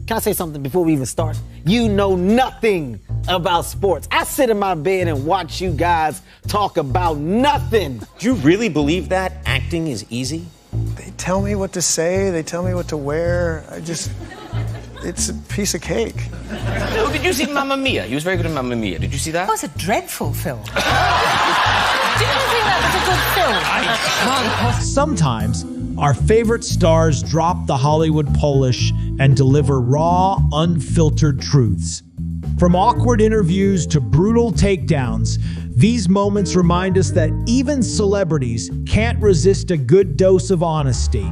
Can I say something before we even start? You know nothing about sports. I sit in my bed and watch you guys talk about nothing. Do you really believe that acting is easy? They tell me what to say, they tell me what to wear. It's a piece of cake. Oh, did you see Mamma Mia? He was very good in Mamma Mia. Did you see that? That was a dreadful film. Didn't you think that was a good film? Sometimes, our favorite stars drop the Hollywood polish and deliver raw, unfiltered truths. From awkward interviews to brutal takedowns, these moments remind us that even celebrities can't resist a good dose of honesty.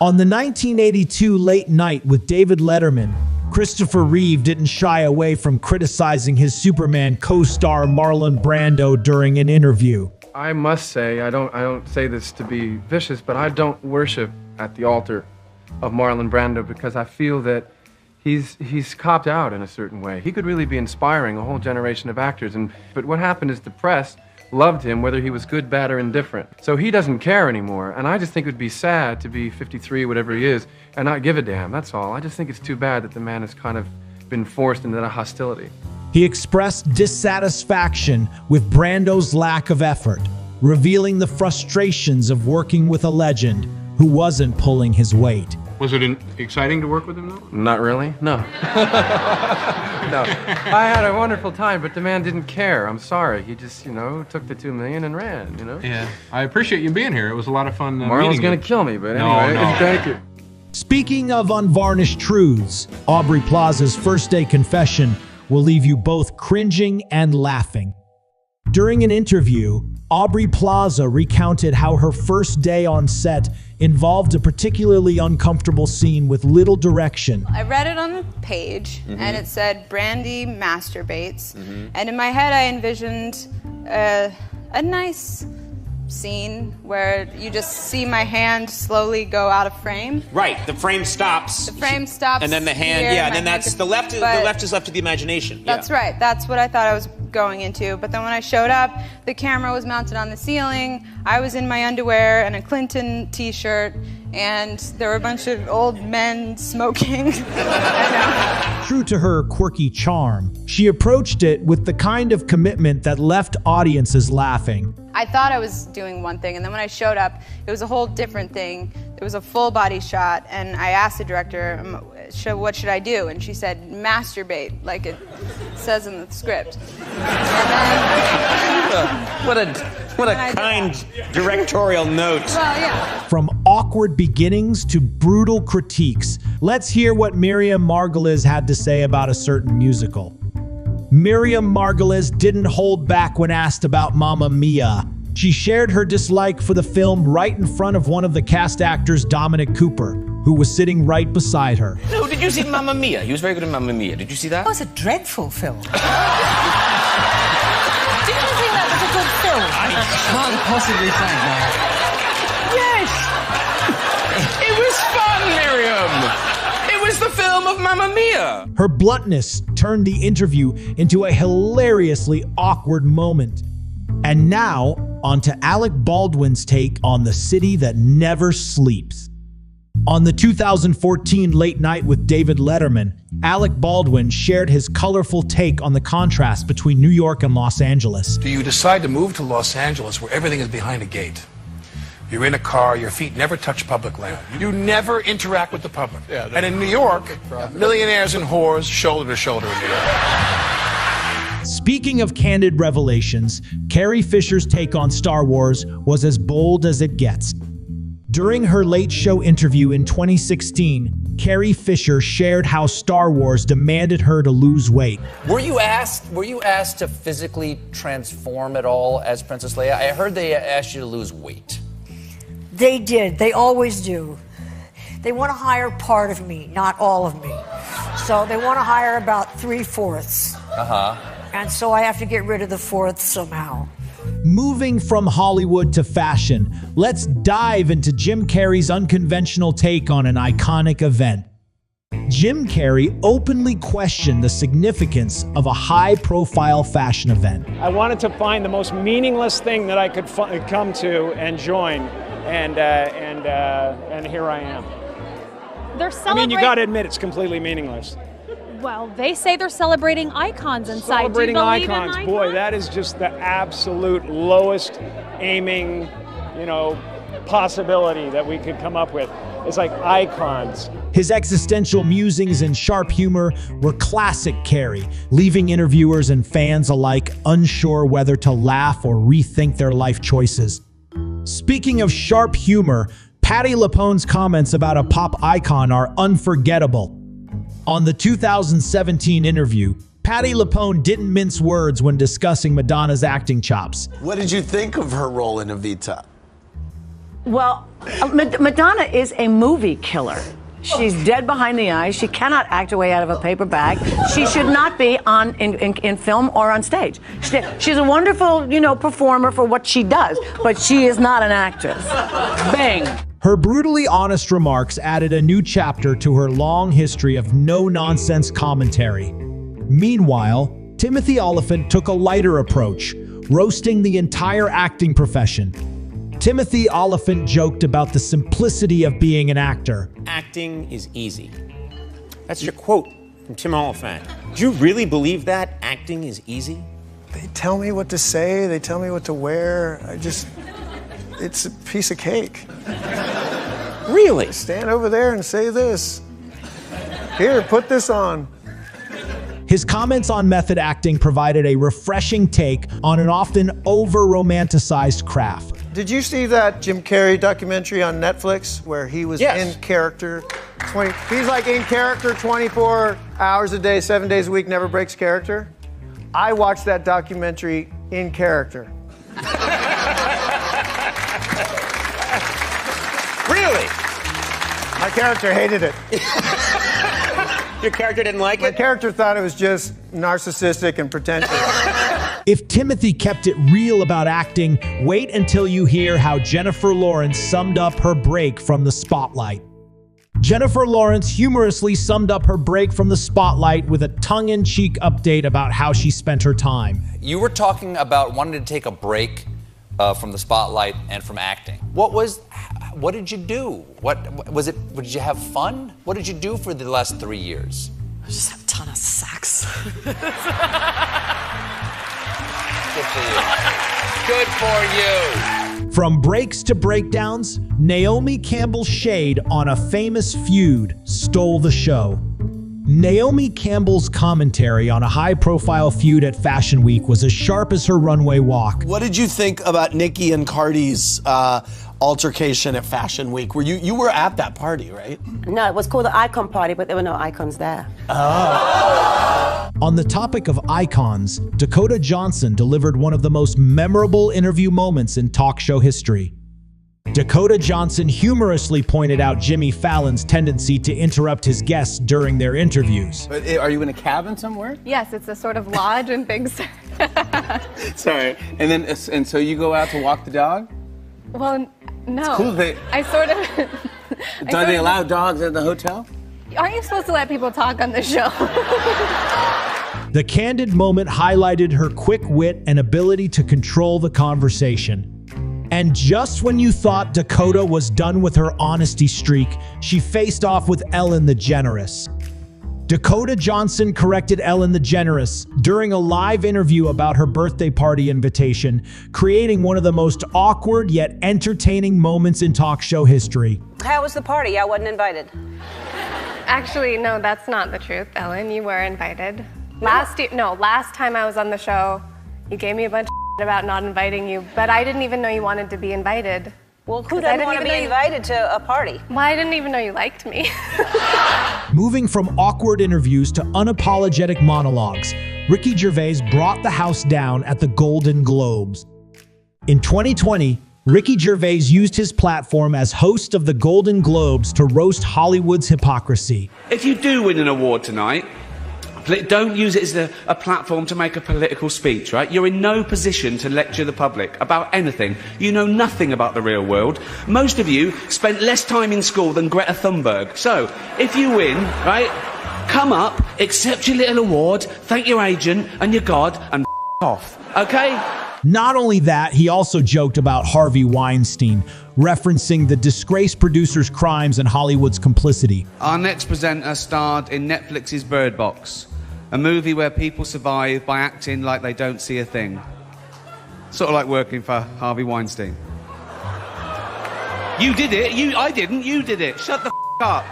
On the 1982 Late Night with David Letterman, Christopher Reeve didn't shy away from criticizing his Superman co-star Marlon Brando during an interview. I must say, I don't say this to be vicious, but I don't worship at the altar of Marlon Brando because I feel that he's copped out in a certain way. He could really be inspiring a whole generation of actors, but what happened is the press loved him whether he was good, bad, or indifferent. So he doesn't care anymore, and I just think it would be sad to be 53, whatever he is, and not give a damn, that's all. I just think it's too bad that the man has kind of been forced into that hostility. He expressed dissatisfaction with Brando's lack of effort, revealing the frustrations of working with a legend who wasn't pulling his weight. Was it exciting to work with him, though? Not really, no. No. I had a wonderful time, but the man didn't care. I'm sorry. He just, took the $2 million and ran, Yeah. I appreciate you being here. It was a lot of fun Marlon's going to kill me, but anyway, No. thank you. Speaking of unvarnished truths, Aubrey Plaza's first-day confession will leave you both cringing and laughing. During an interview, Aubrey Plaza recounted how her first day on set involved a particularly uncomfortable scene with little direction. I read it on the page, and it said, Brandy masturbates. And in my head, I envisioned a nice scene where you just see my hand slowly go out of frame. Right, the frame stops. The frame stops. And then the hand, here, and then that's the left is left to the imagination. That's right. That's what I thought I was going into. But then when I showed up, the camera was mounted on the ceiling. I was in my underwear and a Clinton t-shirt, and there were a bunch of old men smoking. True to her quirky charm, she approached it with the kind of commitment that left audiences laughing. I thought I was doing one thing, and then when I showed up, it was a whole different thing. It was a full body shot, and I asked the director, what should I do? And she said, masturbate, like it says in the script. What a kind directorial note. Well, yeah. From awkward beginnings to brutal critiques, let's hear what Miriam Margolyes had to say about a certain musical. Miriam Margolyes didn't hold back when asked about Mamma Mia. She shared her dislike for the film right in front of one of the cast actors, Dominic Cooper, who was sitting right beside her. No, did you see Mamma Mia? He was very good in Mamma Mia. Did you see that? That was a dreadful film. Didn't you think that was a good film? I can't possibly think that. Yes! It was fun, Miriam! It was the film of Mamma Mia! Her bluntness turned the interview into a hilariously awkward moment. And now, on to Alec Baldwin's take on The City That Never Sleeps. On the 2014 Late Night with David Letterman, Alec Baldwin shared his colorful take on the contrast between New York and Los Angeles. Do you decide to move to Los Angeles where everything is behind a gate? You're in a car, your feet never touch public land. You never interact with the public. And in New York, millionaires and whores shoulder to shoulder in New York. Speaking of candid revelations, Carrie Fisher's take on Star Wars was as bold as it gets. During her Late Show interview in 2016, Carrie Fisher shared how Star Wars demanded her to lose weight. Were you asked to physically transform at all as Princess Leia? I heard they asked you to lose weight. They did. They always do. They want to hire part of me, not all of me. So they want to hire about 3/4. And so I have to get rid of the 4th somehow. Moving from Hollywood to fashion, let's dive into Jim Carrey's unconventional take on an iconic event. Jim Carrey openly questioned the significance of a high-profile fashion event. I wanted to find the most meaningless thing that I could come to and join, and here I am. I mean, celebrating. you got to admit it's completely meaningless. Well, they say they're celebrating icons inside. Celebrating Do you believe icons. in Boy, that is just the absolute lowest aiming, possibility that we could come up with. It's like icons. His existential musings and sharp humor were classic Carey, leaving interviewers and fans alike unsure whether to laugh or rethink their life choices. Speaking of sharp humor, Patti LuPone's comments about a pop icon are unforgettable. On the 2017 interview, Patti LuPone didn't mince words when discussing Madonna's acting chops. What did you think of her role in Evita? Well, Madonna is a movie killer. She's dead behind the eyes. She cannot act her way out of a paper bag. She should not be in film or on stage. She's a wonderful, performer for what she does, but she is not an actress. Bang. Her brutally honest remarks added a new chapter to her long history of no-nonsense commentary. Meanwhile, Timothy Olyphant took a lighter approach, roasting the entire acting profession. Timothy Olyphant joked about the simplicity of being an actor. Acting is easy. That's your quote from Tim Olyphant. Do you really believe that acting is easy? They tell me what to say, they tell me what to wear. It's a piece of cake. Really? Stand over there and say this. Here, put this on. His comments on method acting provided a refreshing take on an often over-romanticized craft. Did you see that Jim Carrey documentary on Netflix where he was in character? He's like in character 24 hours a day, 7 days a week, never breaks character. I watched that documentary in character. Really? My character hated it. Your character didn't like it? My character thought it was just narcissistic and pretentious. If Timothy kept it real about acting, wait until you hear how Jennifer Lawrence summed up her break from the spotlight. Jennifer Lawrence humorously summed up her break from the spotlight with a tongue-in-cheek update about how she spent her time. You were talking about wanting to take a break from the spotlight and from acting. What did you do? Did you have fun? What did you do for the last 3 years? I just have a ton of sex. Good for you. Good for you. From breaks to breakdowns, Naomi Campbell Shade on a famous feud stole the show. Naomi Campbell's commentary on a high-profile feud at Fashion Week was as sharp as her runway walk. What did you think about Nicki and Cardi's altercation at Fashion Week? You were at that party, right? No, it was called the Icon Party, but there were no icons there. Oh. On the topic of icons, Dakota Johnson delivered one of the most memorable interview moments in talk show history. Dakota Johnson humorously pointed out Jimmy Fallon's tendency to interrupt his guests during their interviews. But are you in a cabin somewhere? Yes, it's a sort of lodge in Big Sur. Sorry. And so you go out to walk the dog? Well, no. It's cool. I sort of... Do they allow dogs at the hotel? Aren't you supposed to let people talk on the show? The candid moment highlighted her quick wit and ability to control the conversation. And just when you thought Dakota was done with her honesty streak, she faced off with Ellen DeGeneres. Dakota Johnson corrected Ellen DeGeneres during a live interview about her birthday party invitation, creating one of the most awkward yet entertaining moments in talk show history. How was the party? I wasn't invited. Actually, no, that's not the truth, Ellen. You were invited. Last time I was on the show, you gave me a bunch of about not inviting you, but I didn't even know you wanted to be invited. Well, who doesn't want to be invited to a party? Well, I didn't even know you liked me. Moving from awkward interviews to unapologetic monologues, Ricky Gervais brought the house down at the Golden Globes. In 2020, Ricky Gervais used his platform as host of the Golden Globes to roast Hollywood's hypocrisy. If you do win an award tonight, don't use it as a platform to make a political speech, right? You're in no position to lecture the public about anything. You know nothing about the real world. Most of you spent less time in school than Greta Thunberg. So, if you win, right, come up, accept your little award, thank your agent and your God, and off, okay? Not only that, he also joked about Harvey Weinstein, referencing the disgraced producer's crimes and Hollywood's complicity. Our next presenter starred in Netflix's Bird Box, a movie where people survive by acting like they don't see a thing. Sort of like working for Harvey Weinstein. You did it. I didn't. You did it. Shut the f*** up.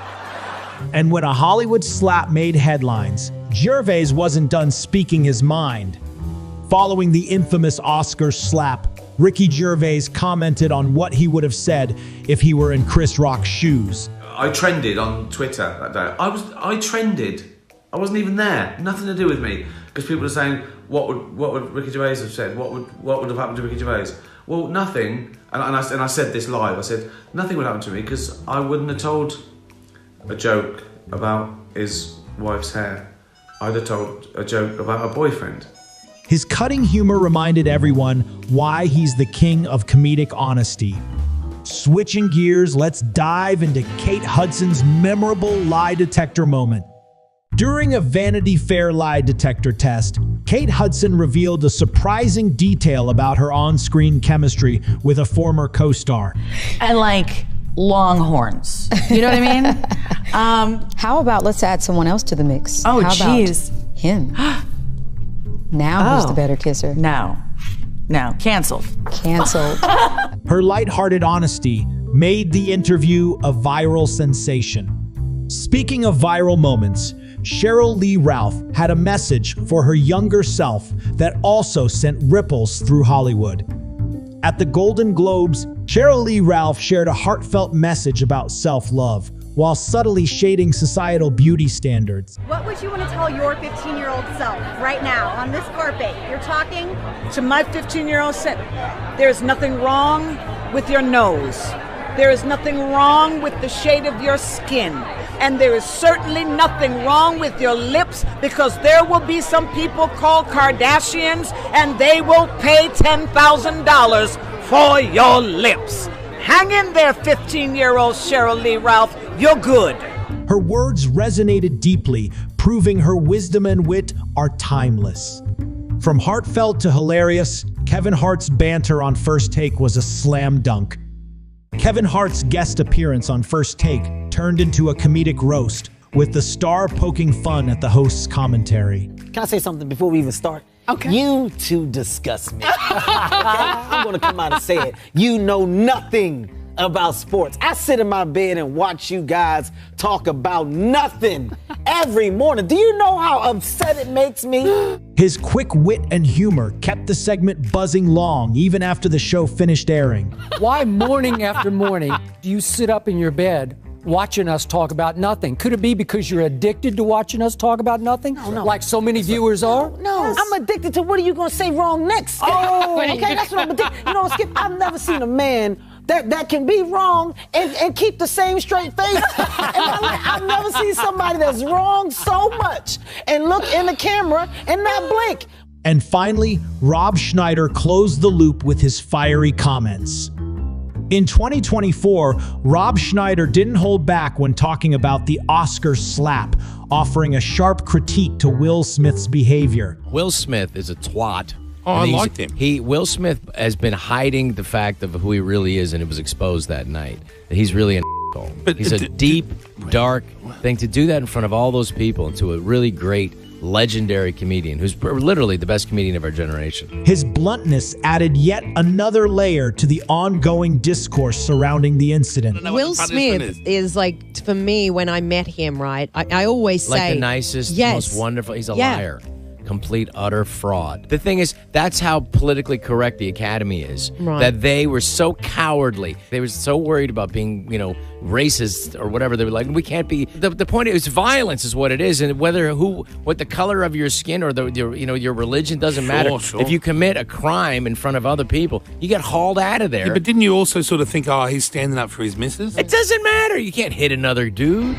And when a Hollywood slap made headlines, Gervais wasn't done speaking his mind. Following the infamous Oscar slap, Ricky Gervais commented on what he would have said if he were in Chris Rock's shoes. I trended on Twitter that day. I trended. I wasn't even there. Nothing to do with me. Because people are saying, what would Ricky Gervais have said? What would have happened to Ricky Gervais? Well, nothing. And I said this live. I said, nothing would happen to me because I wouldn't have told a joke about his wife's hair. I'd have told a joke about a boyfriend. His cutting humor reminded everyone why he's the king of comedic honesty. Switching gears, let's dive into Kate Hudson's memorable lie detector moment. During a Vanity Fair lie detector test, Kate Hudson revealed a surprising detail about her on-screen chemistry with a former co-star. And like longhorns. You know what I mean? How about let's add someone else to the mix? Oh, How jeez. about him? Now who's the better kisser? No, canceled. Canceled. Her lighthearted honesty made the interview a viral sensation. Speaking of viral moments, Cheryl Lee Ralph had a message for her younger self that also sent ripples through Hollywood. At the Golden Globes, Cheryl Lee Ralph shared a heartfelt message about self-love, while subtly shading societal beauty standards. What would you want to tell your 15-year-old self right now on this carpet? You're talking to my 15-year-old self. There's nothing wrong with your nose. There is nothing wrong with the shade of your skin. And there is certainly nothing wrong with your lips, because there will be some people called Kardashians and they will pay $10,000 for your lips. Hang in there, 15-year-old Cheryl Lee Ralph. You're good. Her words resonated deeply, proving her wisdom and wit are timeless. From heartfelt to hilarious, Kevin Hart's banter on First Take was a slam dunk. Kevin Hart's guest appearance on First Take turned into a comedic roast, with the star poking fun at the host's commentary. Can I say something before we even start? Okay. You two disgust me. Okay? I'm gonna come out and say it. You know nothing about sports. I sit in my bed and watch you guys talk about nothing every morning. Do you know how upset it makes me? His quick wit and humor kept the segment buzzing long, even after the show finished airing. Why morning after morning do you sit up in your bed watching us talk about nothing? Could it be because you're addicted to watching us talk about nothing? No. Like so many viewers are? No, I'm addicted to what are you going to say wrong next, Skip? Oh. Okay, that's what I'm addicted. You know, Skip, I've never seen a man that can be wrong and keep the same straight face. And I've never seen somebody that's wrong so much and look in the camera and not blink. And finally, Rob Schneider closed the loop with his fiery comments. In 2024, Rob Schneider didn't hold back when talking about the Oscar slap, offering a sharp critique to Will Smith's behavior. Will Smith is a twat. Oh, I liked him. Will Smith has been hiding the fact of who he really is, and it was exposed that night. That he's really an asshole. He's a deep, dark thing. To do that in front of all those people, and to a really great, legendary comedian who's literally the best comedian of our generation. His bluntness added yet another layer to the ongoing discourse surrounding the incident. Will Smith is like, for me, when I met him, right, I always say... Like the nicest, most wonderful, he's a liar. Complete, utter fraud. The thing is, that's how politically correct the Academy is. Right. That they were so cowardly. They were so worried about being, racist or whatever. They were like, we can't be. The point is, violence is what it is, and what the color of your skin or your religion doesn't matter. Sure. If you commit a crime in front of other people, you get hauled out of there. Yeah, but didn't you also sort of think, he's standing up for his missus? It doesn't matter. You can't hit another dude.